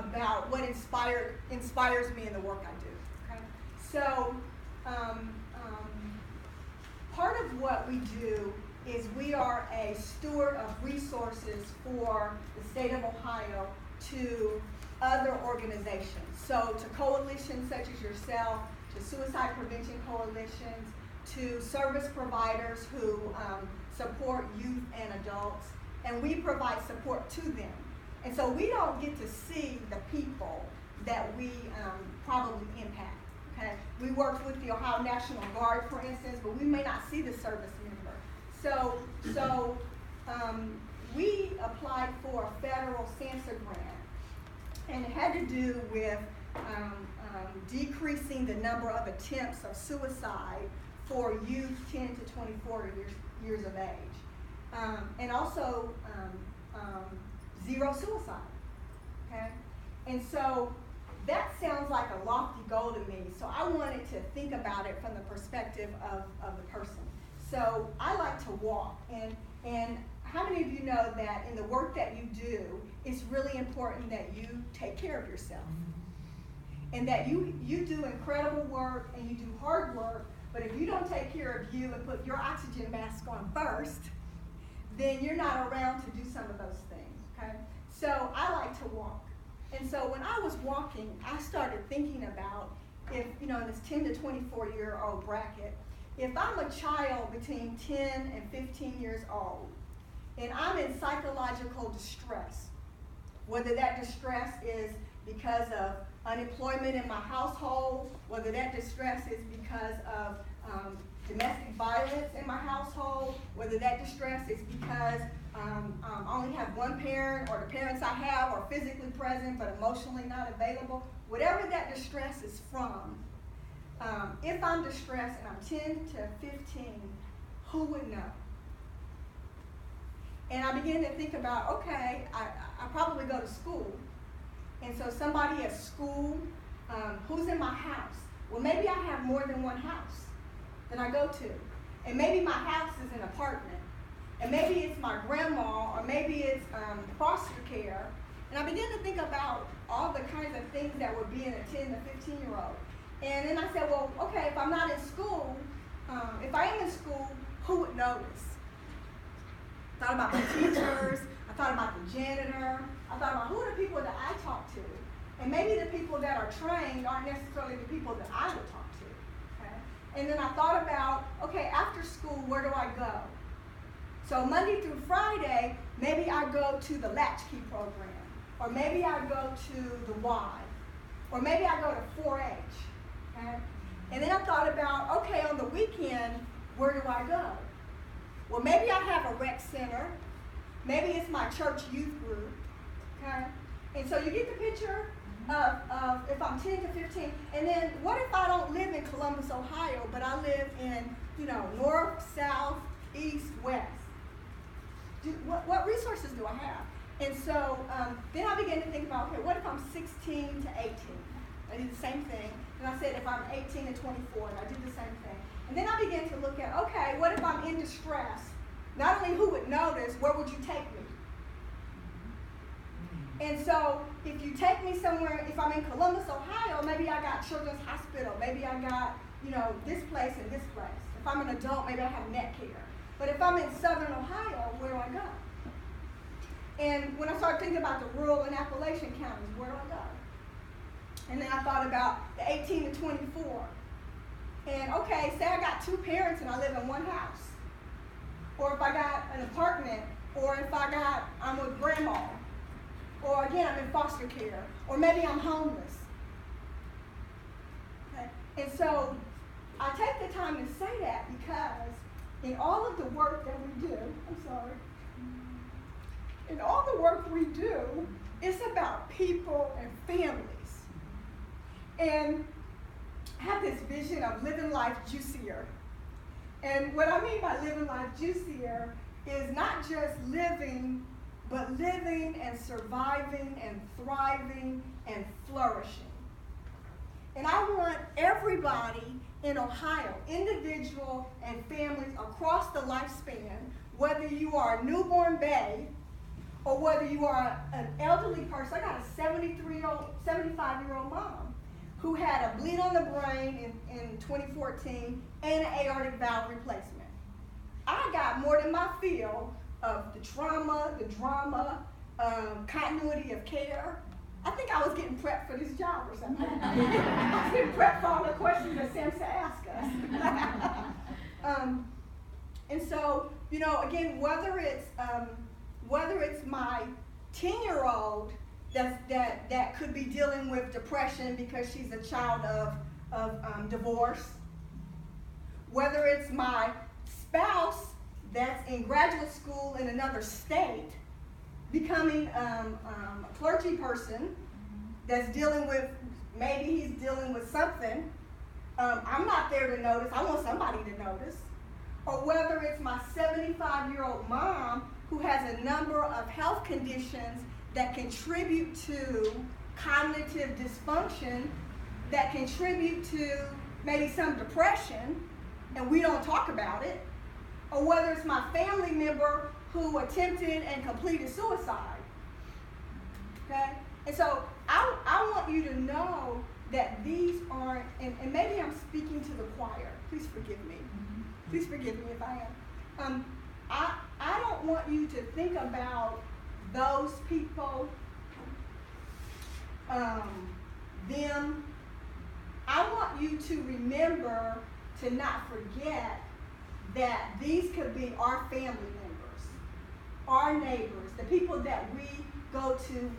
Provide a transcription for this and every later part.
about what inspires me in the work I do. Okay? So part of what we do is we are a steward of resources for the state of Ohio to other organizations. So to coalitions such as yourself, to suicide prevention coalitions, to service providers who support youth and adults, and we provide support to them. And so we don't get to see the people that we probably impact. Okay? We work with the Ohio National Guard, for instance, but we may not see the service member. So we applied for a federal SANSA grant, and it had to do with decreasing the number of attempts of suicide for youth 10 to 24 years of age, and also zero suicide. Okay, and so that sounds like a lofty goal to me. So I wanted to think about it from the perspective of the person. So I like to walk, and how many of you know that in the work that you do, it's really important that you take care of yourself, and that you do incredible work and you do hard work, but if you don't take care of you and put your oxygen mask on first, then you're not around to do some of those things, okay? So I like to walk. And so when I was walking, I started thinking about if, in this 10 to 24-year-old bracket, if I'm a child between 10 and 15 years old, and I'm in psychological distress, whether that distress is because of unemployment in my household, whether that distress is because of domestic violence in my household, whether that distress is because I only have one parent, or the parents I have are physically present but emotionally not available, whatever that distress is from, if I'm distressed and I'm 10 to 15, who would know? And I began to think about, okay, I probably go to school. And so somebody at school, who's in my house? Well, maybe I have more than one house that I go to. And maybe my house is an apartment. And maybe it's my grandma, or maybe it's foster care. And I began to think about all the kinds of things that would be in a 10 to 15-year-old. And then I said, well, okay, if I'm not in school, if I am in school, who would notice? I thought about my teachers. I thought about the janitor. I thought about who are the people that I talk to. And maybe the people that are trained aren't necessarily the people that I would talk to. Okay? And then I thought about, okay, after school, where do I go? So Monday through Friday, maybe I go to the Latchkey program. Or maybe I go to the Y. Or maybe I go to 4-H. Okay? And then I thought about, okay, on the weekend, where do I go? Well, maybe I have a rec center. Maybe it's my church youth group. Okay? And so you get the picture of if I'm 10 to 15. And then what if I don't live in Columbus, Ohio, but I live in, north, south, east, west? What resources do I have? And so then I began to think about, okay, what if I'm 16 to 18? I did the same thing. And I said, if I'm 18 to 24, and I did the same thing. And then I began to look at, okay, what if I'm in distress? Not only who would notice, where would you take me? And so if you take me somewhere, if I'm in Columbus, Ohio, maybe I got Children's Hospital. Maybe I got, this place and this place. If I'm an adult, maybe I have net care. But if I'm in Southern Ohio, where do I go? And when I started thinking about the rural and Appalachian counties, where do I go? And then I thought about the 18 to 24. And okay, say I got two parents and I live in one house. Or if I got an apartment, or if I'm with grandma. Or again, I'm in foster care. Or maybe I'm homeless. Okay? And so I take the time to say that because in all of the work that we do, in all the work we do, it's about people and families. And I have this vision of living life juicier. And what I mean by living life juicier is not just living, but living and surviving and thriving and flourishing. And I want everybody in Ohio, individual and families across the lifespan, whether you are a newborn babe or whether you are an elderly person. I got a 73-year-old 75-year-old mom who had a bleed on the brain in 2014 and an aortic valve replacement. I got more than my fill of the trauma, the drama, continuity of care. I think I was getting prepped for this job or something. I was getting prepped for all the questions that Samson asked us. And so, you know, again, whether it's my 10-year-old that could be dealing with depression because she's a child of divorce, whether it's my spouse that's in graduate school in another state, becoming a clergy person that's dealing with, maybe he's dealing with something, I'm not there to notice, I want somebody to notice. Or whether it's my 75-year-old mom who has a number of health conditions that contribute to cognitive dysfunction, that contribute to maybe some depression, and we don't talk about it. Or whether it's my family member who attempted and completed suicide. Okay? And so I want you to know that these aren't, and maybe I'm speaking to the choir. Please forgive me. Please forgive me if I am. I don't want you to think about those people, them. I want you to remember to not forget that these could be our family members, our neighbors, the people that we go to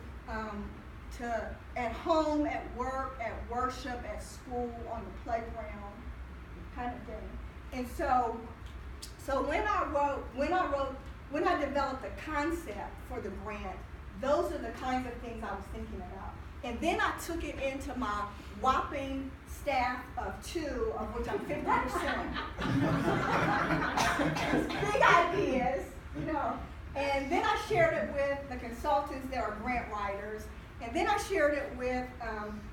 at home, at work, at worship, at school, on the playground, kind of thing. And so when I developed the concept for the grant, those are the kinds of things I was thinking about. And then I took it into my whopping staff of 2, of which I'm 50%. Big ideas, you know. And then I shared it with the consultants that are grant writers. And then I shared it with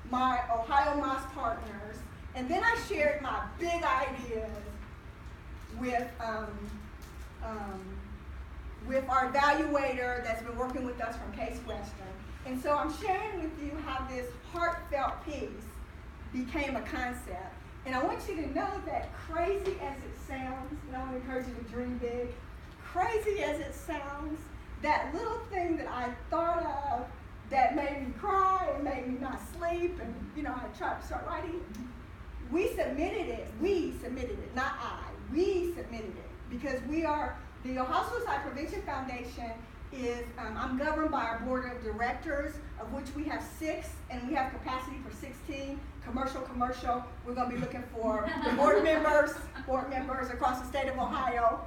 my Ohio Moss partners. And then I shared my big ideas with our evaluator that's been working with us from Case Western. And so I'm sharing with you how this heartfelt piece became a concept. And I want you to know that crazy as it sounds, and I want to encourage you to dream big, crazy as it sounds, that little thing that I thought of that made me cry and made me not sleep, and you know, I tried to start writing, we submitted it, not I. We submitted it because we are, the Ohio Suicide Prevention Foundation is, I'm governed by our board of directors, of which we have 6, and we have capacity for 16. Commercial. We're going to be looking for board members across the state of Ohio.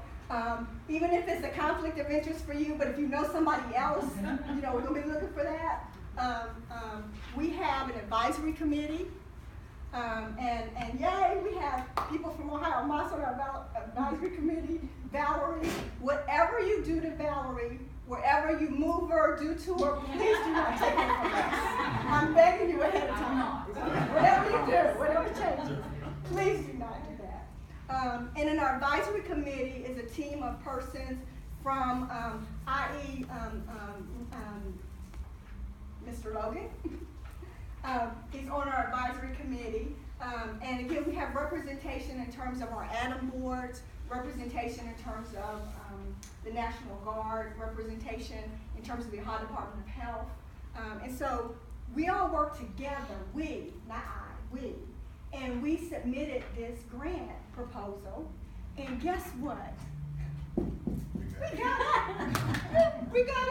Even if it's a conflict of interest for you, but if you know somebody else, you know, we're going to be looking for that. We have an advisory committee. And yay, we have people from Ohio Moss on our advisory committee. Valerie, whatever you do to Valerie, wherever you move her, do to her, please do not take her from us. I'm begging you ahead of time. Whatever you do, whatever changes, please do not do that. And in our advisory committee is a team of persons from, i.e., Mr. Logan. He's on our advisory committee. And again, we have representation in terms of our ADAM boards, representation in terms of the National Guard, representation in terms of the Ohio Department of Health. And so we all work together, we, not I, we. And we submitted this grant proposal. And guess what? We got it. We got